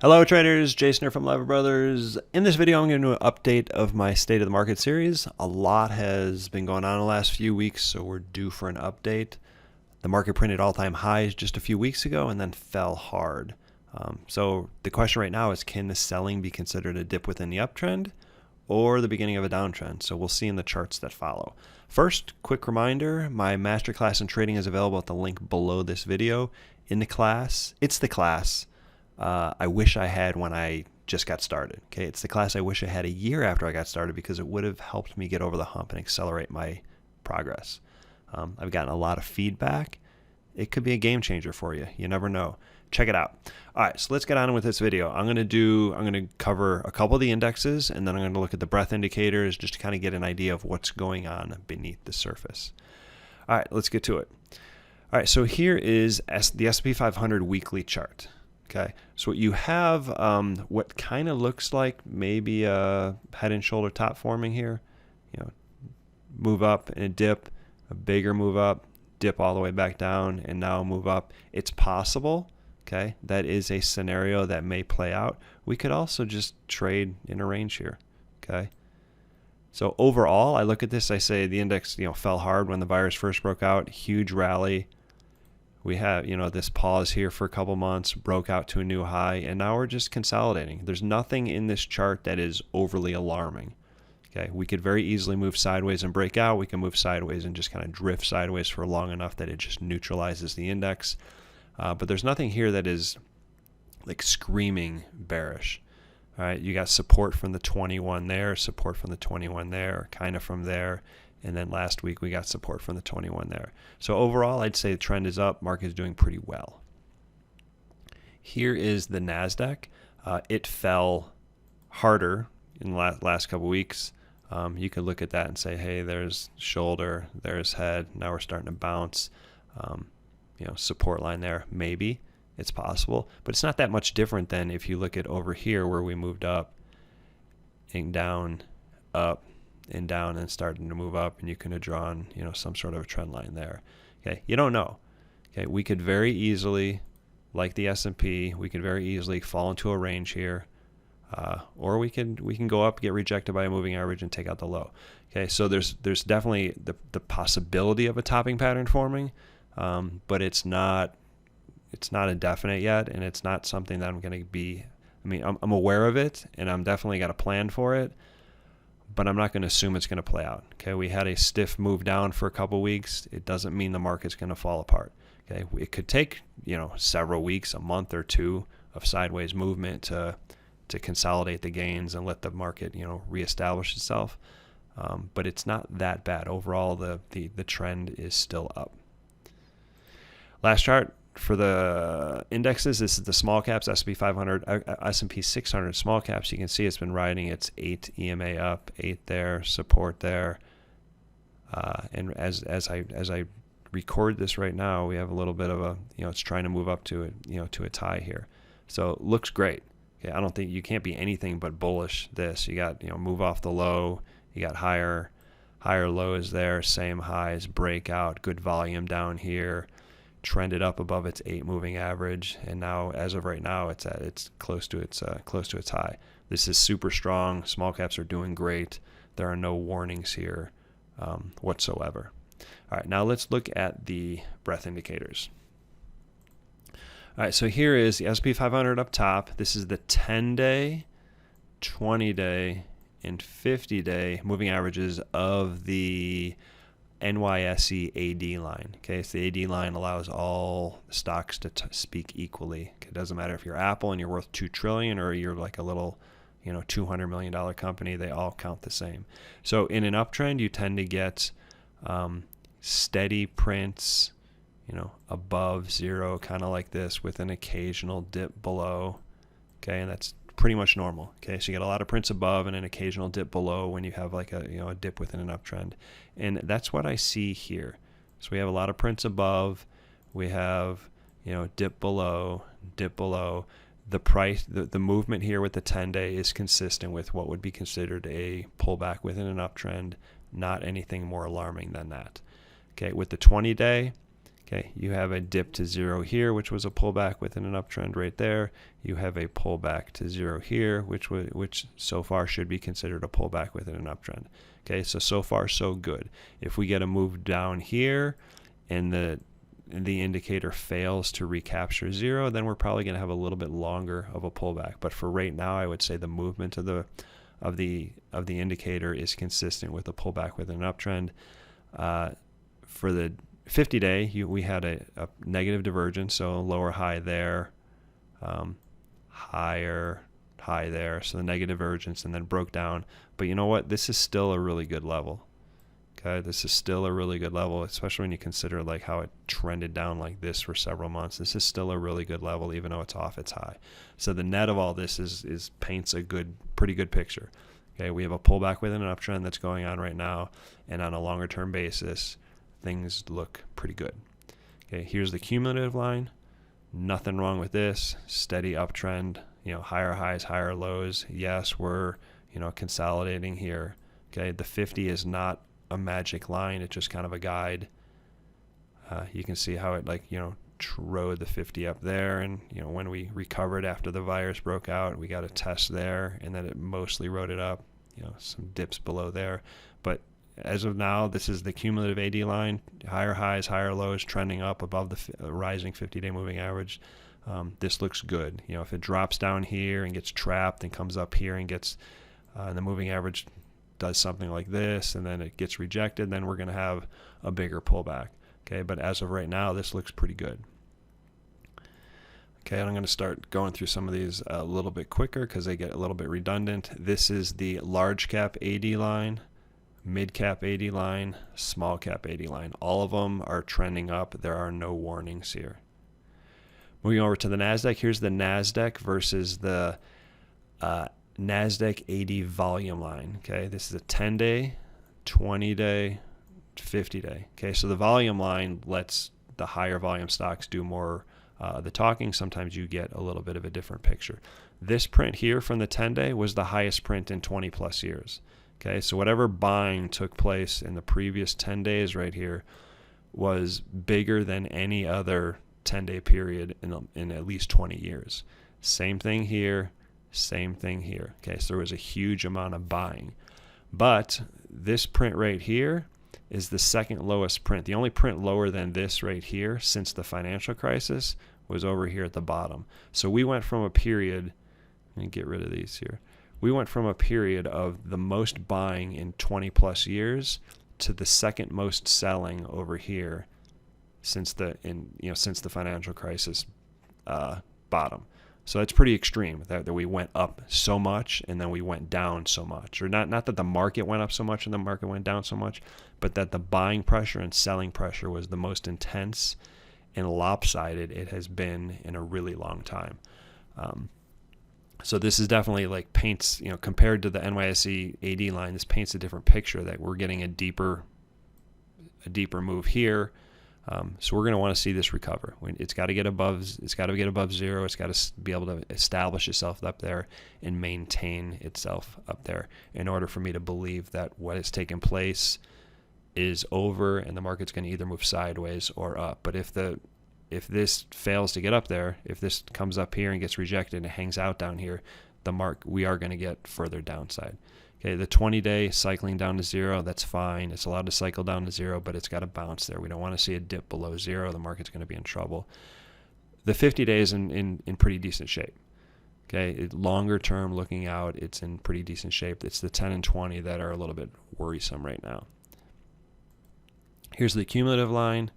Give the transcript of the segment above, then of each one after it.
Hello traders, Jason here from Leavitt Brothers. In this video I'm going to do an update of my State of the Market series. A lot has been going on in the last few weeks, so we're due for an update. The market printed all-time highs just a few weeks ago and then fell hard. So the question right now is, can the selling be considered a dip within the uptrend or the beginning of a downtrend? So we'll see in the charts that follow. First, quick reminder, my Masterclass in trading is available at the link below this video. In the class, it's the class I wish I had when I just got started. Okay, it's the class I wish I had a year after I got started because it would have helped me get over the hump and accelerate my progress. I've gotten a lot of feedback. It could be a game changer for you. You never know. Check it out. All right, so let's get on with this video. I'm going to cover a couple of the indexes, and then I'm going to look at the breadth indicators just to kind of get an idea of what's going on beneath the surface. All right, let's get to it. All right, so here is the S&P 500 weekly chart. Okay, so what you have, what kind of looks like maybe a head and shoulder top forming here, move up and a dip, a bigger move up, dip all the way back down, and now move up. It's possible, okay, that is a scenario that may play out. We could also just trade in a range here, okay. So overall, I look at this, I say the index, fell hard when the virus first broke out, huge rally. We have, this pause here for a couple months, broke out to a new high, and now we're just consolidating. There's nothing in this chart that is overly alarming. Okay, we could very easily move sideways and break out. We can move sideways and just kind of drift sideways for long enough that it just neutralizes the index. But there's nothing here that is like screaming bearish. All right, you got support from the 21 there, support from the 21 there, kind of from there. And then last week we got support from the 21 there. So overall, I'd say the trend is up. Market is doing pretty well. Here is the Nasdaq. It fell harder in the last couple weeks. You could look at that and say, hey, there's shoulder, there's head. Now we're starting to bounce. Support line there. Maybe it's possible, but it's not that much different than if you look at over here where we moved up and down, up, and down and starting to move up, and you can have drawn some sort of a trend line there. Okay, you don't know. Okay, we could very easily, like the S&P, we could very easily fall into a range here, or we can go up, get rejected by a moving average, and take out the low. Okay, so there's definitely the possibility of a topping pattern forming, but it's not indefinite yet, and it's not something that I'm going to be. I mean, I'm aware of it, and I'm definitely got a plan for it. But I'm not going to assume it's going to play out. Okay, we had a stiff move down for a couple weeks. It doesn't mean the market's going to fall apart. Okay, it could take several weeks, a month or two of sideways movement to consolidate the gains and let the market reestablish itself. But it's not that bad overall. The trend is still up. Last chart for the indexes, this is the small caps, S&P 500, S&P 600 small caps. You can see it's been riding its 8 EMA up, 8 there, support there. And as I record this right now, we have a little bit of a, it's trying to move up to it, to its high here. So it looks great. Okay, I don't think you can't be anything but bullish this. You got, move off the low, you got higher lows there, same highs, breakout, good volume down here. Trended up above its 8 moving average, and now as of right now it's close to its high. This is super strong. Small caps are doing great. There are no warnings here whatsoever. All right, now let's look at the breadth indicators. All right, so here is the S&P 500 up top. This is the 10-day, 20-day, and 50-day moving averages of the NYSE AD line. Okay, so the AD line allows all stocks to speak equally. Okay, it doesn't matter if you're Apple and you're worth $2 trillion or you're like a little, $200 million company. They all count the same. So in an uptrend, you tend to get steady prints, above zero, kind of like this, with an occasional dip below. Okay, and that's pretty much normal. Okay, so you get a lot of prints above and an occasional dip below when you have like a dip within an uptrend, and that's what I see here. So we have a lot of prints above, we have dip below. The price, the movement here with the 10-day is consistent with what would be considered a pullback within an uptrend. Not anything more alarming than that. Okay, with the 20-day, Okay, you have a dip to zero here, which was a pullback within an uptrend right there. You have a pullback to zero here, which so far should be considered a pullback within an uptrend. Okay, so far so good. If we get a move down here and the indicator fails to recapture zero, then we're probably going to have a little bit longer of a pullback. But for right now, I would say the movement of the indicator is consistent with a pullback within an uptrend. For the 50-day, we had a negative divergence, so lower high there, higher high there, so the negative divergence, and then broke down. But you know what? This is still a really good level. Okay, this is still a really good level, especially when you consider like how it trended down like this for several months. This is still a really good level, even though it's off its high. So the net of all this is paints a pretty good picture. Okay, we have a pullback within an uptrend that's going on right now, and on a longer term basis, things look pretty good. Okay, here's the cumulative line. Nothing wrong with this. Steady uptrend. Higher highs, higher lows. Yes, we're consolidating here. Okay, the 50 is not a magic line. It's just kind of a guide. You can see how it rode the 50 up there, and when we recovered after the virus broke out, we got a test there, and then it mostly rode it up. Some dips below there, but as of now, this is the cumulative AD line. Higher highs, higher lows, trending up above the rising 50-day moving average. This looks good. If it drops down here and gets trapped and comes up here and gets and the moving average does something like this, and then it gets rejected, then we're going to have a bigger pullback. Okay, but as of right now, this looks pretty good. Okay, and I'm going to start going through some of these a little bit quicker because they get a little bit redundant. This is the large cap AD line, mid cap AD line, small cap AD line. All of them are trending up. There are no warnings here. Moving over to the Nasdaq, here's the Nasdaq versus the Nasdaq 80 volume line. Okay, this is a 10-day, 20-day, 50-day. Okay, so the volume line lets the higher volume stocks do more the talking. Sometimes you get a little bit of a different picture. This print here from the 10-day was the highest print in 20 plus years. Okay, so whatever buying took place in the previous 10 days right here was bigger than any other 10-day period in at least 20 years. Same thing here. Same thing here. Okay, so there was a huge amount of buying. But this print right here is the second lowest print. The only print lower than this right here since the financial crisis was over here at the bottom. So we went from a period, let me get rid of these here. We went from a period of the most buying in 20 plus years to the second most selling over here since the financial crisis bottom. So that's pretty extreme that we went up so much and then we went down so much. Or not that the market went up so much and the market went down so much, but that the buying pressure and selling pressure was the most intense and lopsided it has been in a really long time. So this is definitely like paints, compared to the NYSE AD line, this paints a different picture that we're getting a deeper move here. So we're going to want to see this recover. It's got to get above zero. It's got to be able to establish itself up there and maintain itself up there in order for me to believe that what has taken place is over and the market's going to either move sideways or up. But if this fails to get up there, if this comes up here and gets rejected and hangs out down here, we are going to get further downside. Okay, the 20-day cycling down to zero, that's fine. It's allowed to cycle down to zero, but it's got to bounce there. We don't want to see a dip below zero. The market's going to be in trouble. The 50-day is in pretty decent shape. Okay, longer term, looking out, it's in pretty decent shape. It's the 10 and 20 that are a little bit worrisome right now. Here's the cumulative line.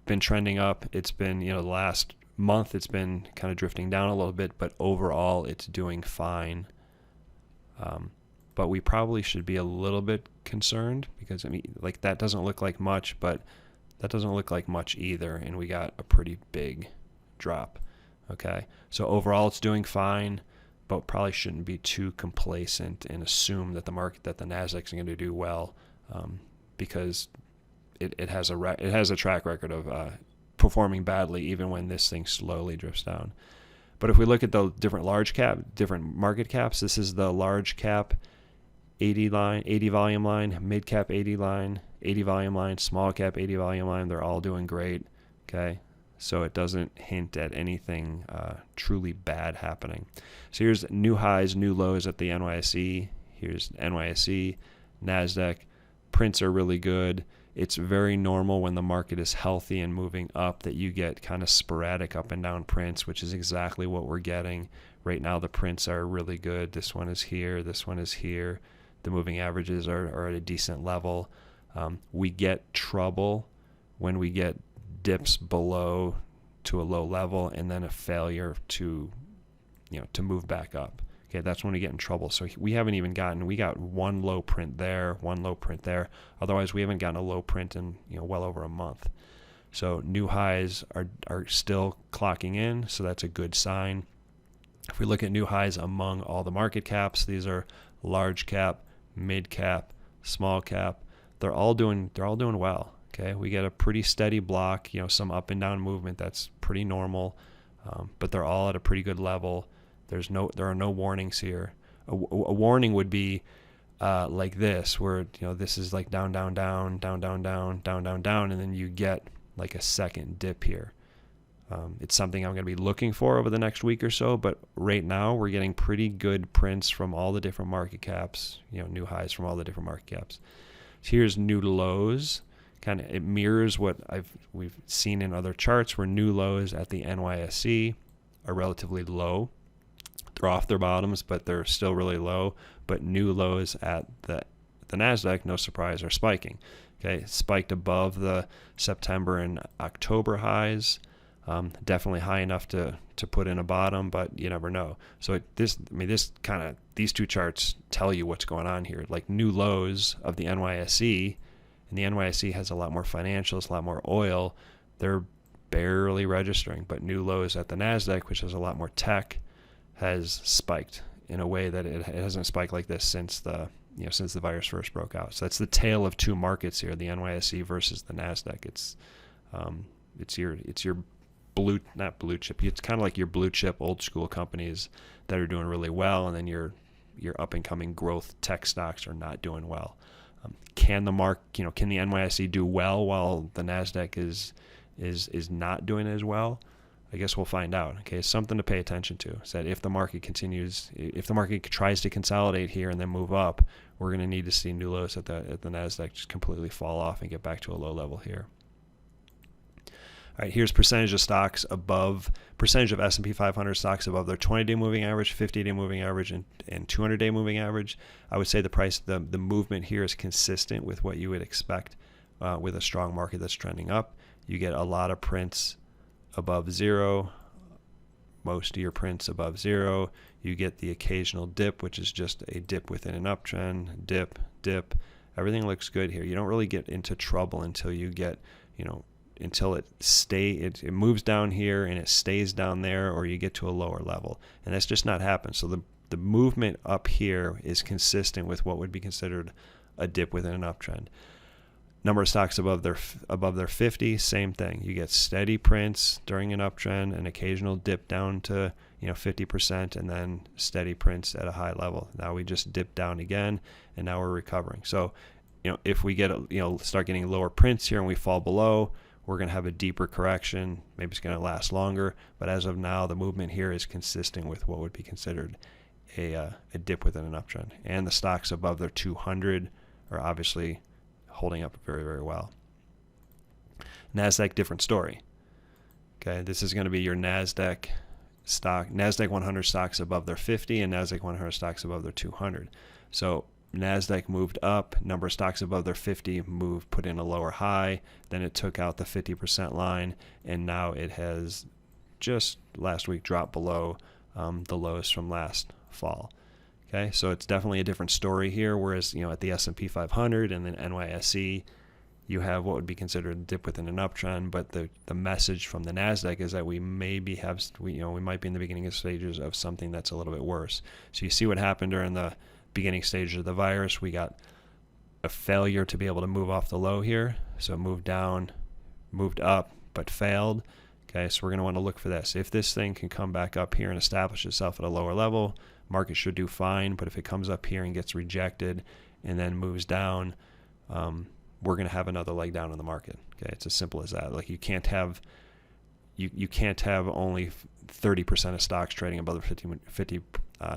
Been trending up. It's been, the last month it's been kind of drifting down a little bit, but overall it's doing fine. But we probably should be a little bit concerned because, that doesn't look like much, but that doesn't look like much either, and we got a pretty big drop. Okay, so overall it's doing fine, but probably shouldn't be too complacent and assume that the Nasdaq's going to do well, because it has a track record of performing badly even when this thing slowly drifts down. But if we look at the different market caps, this is the large cap 80 line, 80 volume line, mid cap 80 line, 80 volume line, small cap 80 volume line. They're all doing great. Okay, so it doesn't hint at anything truly bad happening. So here's new highs, new lows at the NYSE. Here's NYSE, Nasdaq. Prints are really good. It's very normal when the market is healthy and moving up that you get kind of sporadic up and down prints, which is exactly what we're getting. Right now the prints are really good. This one is here, this one is here. The moving averages are at a decent level. We get trouble when we get dips below to a low level and then a failure to move back up. Okay, that's when we get in trouble. So we got one low print there, one low print there. Otherwise, we haven't gotten a low print in well over a month. So new highs are still clocking in, so that's a good sign. If we look at new highs among all the market caps, these are large cap, mid cap, small cap. They're all doing well. Okay, we get a pretty steady block, some up and down movement. That's pretty normal, but they're all at a pretty good level. There are no warnings here. A warning would be like this, where this is like down, down, down, down, down, down, down, down, down, and then you get like a second dip here. It's something I'm going to be looking for over the next week or so, but right now we're getting pretty good prints from all the different market caps, new highs from all the different market caps. So here's new lows. Kind of it mirrors what we've seen in other charts, where new lows at the NYSE are relatively low. They're off their bottoms, but they're still really low. But new lows at the Nasdaq, no surprise, are spiking. Okay, spiked above the September and October highs. Definitely high enough to put in a bottom, but you never know. So these two charts tell you what's going on here. Like new lows of the NYSE, and the NYSE has a lot more financials, a lot more oil. They're barely registering, but new lows at the Nasdaq, which has a lot more tech, has spiked in a way that it hasn't spiked like this since the virus first broke out. So that's the tale of two markets here: the NYSE versus the Nasdaq. It's your not blue chip. It's kind of like your blue chip old school companies that are doing really well, and then your up and coming growth tech stocks are not doing well. Can the NYSE do well while the Nasdaq is not doing as well? I guess we'll find out. Okay, it's something to pay attention to. Is that if the market tries to consolidate here and then move up, we're going to need to see new lows at the Nasdaq just completely fall off and get back to a low level here. All right, here's percentage of S&P 500 stocks above their 20-day moving average, 50-day moving average, and 200-day moving average. I would say the movement here is consistent with what you would expect with a strong market that's trending up. You get a lot of prints above zero, most of your prints above zero. You get the occasional dip, which is just a dip within an uptrend, dip. Everything looks good here. You don't really get into trouble until you get, until it moves down here and it stays down there, or you get to a lower level. And that's just not happened. So the movement up here is consistent with what would be considered a dip within an uptrend. Number of stocks above their 50, same thing. You get steady prints during an uptrend, an occasional dip down to 50%, and then steady prints at a high level. Now we just dipped down again, and now we're recovering. So, if we get start getting lower prints here and we fall below, we're going to have a deeper correction. Maybe it's going to last longer, but as of now, the movement here is consistent with what would be considered a dip within an uptrend. And the stocks above their 200 are obviously holding up very, very well. Nasdaq, different story. Okay, this is going to be your Nasdaq 100 stocks above their 50 and Nasdaq 100 stocks above their 200. So Nasdaq moved up, number of stocks above their 50 put in a lower high, then it took out the 50% line, and now it has just last week dropped below the lows from last fall. Okay, so it's definitely a different story here, whereas at the S&P 500 and then NYSE, you have what would be considered a dip within an uptrend, but the message from the Nasdaq is that we might be in the beginning of stages of something that's a little bit worse. So you see what happened during the beginning stages of the virus. We got a failure to be able to move off the low here, so it moved down, moved up, but failed. Okay, so we're going to want to look for this. If this thing can come back up here and establish itself at a lower level, market should do fine. But if it comes up here and gets rejected and then moves down, we're going to have another leg down in the market. Okay, it's as simple as that. Like you can't have only 30% of stocks trading above the 50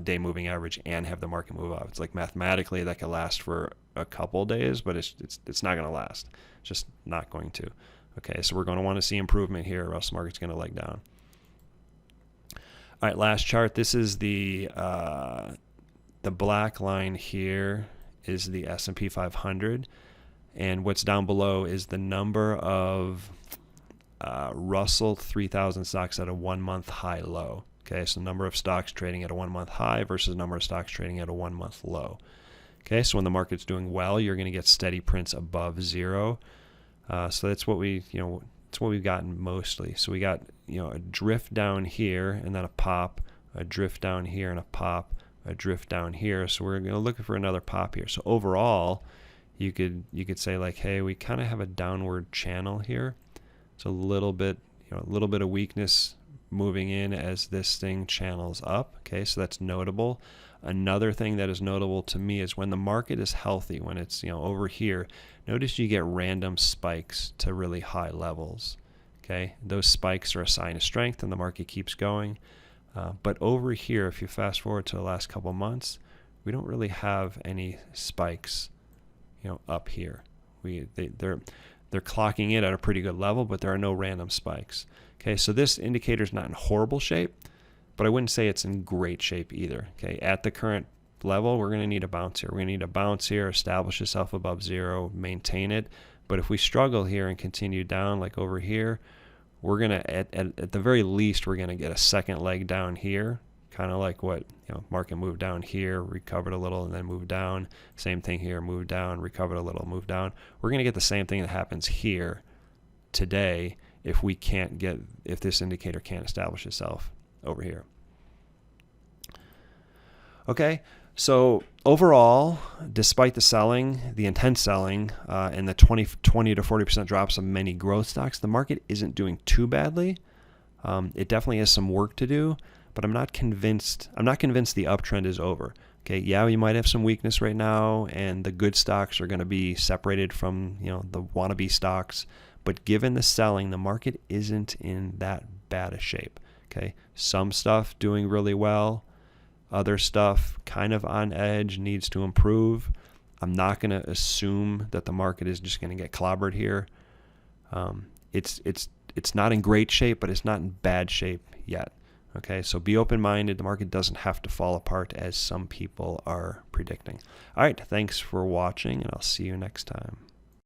day moving average and have the market move up. It's like mathematically that could last for a couple days, but it's not going to last. It's just not going to. Okay, so we're going to want to see improvement here, or else the market's going to leg down. All right, last chart. This is the black line here is the S&P 500, and what's down below is the number of Russell 3000 stocks at a 1 month high low. Okay, so number of stocks trading at a 1 month high versus number of stocks trading at a 1 month low. Okay, so when the market's doing well, you're going to get steady prints above zero. So that's what it's what we've gotten mostly. So we got a drift down here and then a pop, a drift down here and a pop, a drift down here. So we're going to look for another pop here. So overall, you could say like, hey, we kind of have a downward channel here. It's a little bit of weakness moving in as this thing channels up. Okay, so that's notable. Another thing that is notable to me is when the market is healthy, when it's over here, notice you get random spikes to really high levels. Okay, those spikes are a sign of strength and the market keeps going. But over here, if you fast forward to the last couple months, we don't really have any spikes up here. They're clocking it at a pretty good level, but there are no random spikes. Okay, so this indicator is not in horrible shape, but I wouldn't say it's in great shape either. Okay, at the current level, we're going to need a bounce here. We're going to need a bounce here, establish itself above zero, maintain it. But if we struggle here and continue down like over here, we're going to, at the very least, we're going to get a second leg down here, kind of like what market moved down here, recovered a little, and then moved down. Same thing here, moved down, recovered a little, moved down. We're going to get the same thing that happens here today if this indicator can't establish itself over here. Okay, so overall, despite the selling, the intense selling, and the 20 to 40% drops of many growth stocks, the market isn't doing too badly. It definitely has some work to do, but I'm not convinced the uptrend is over. Okay, yeah, we might have some weakness right now, and the good stocks are going to be separated from the wannabe stocks. But given the selling, the market isn't in that bad a shape. Okay, some stuff doing really well, other stuff kind of on edge, needs to improve. I'm not going to assume that the market is just going to get clobbered here. It's not in great shape, but it's not in bad shape yet. Okay, so be open-minded. The market doesn't have to fall apart as some people are predicting. All right, thanks for watching, and I'll see you next time.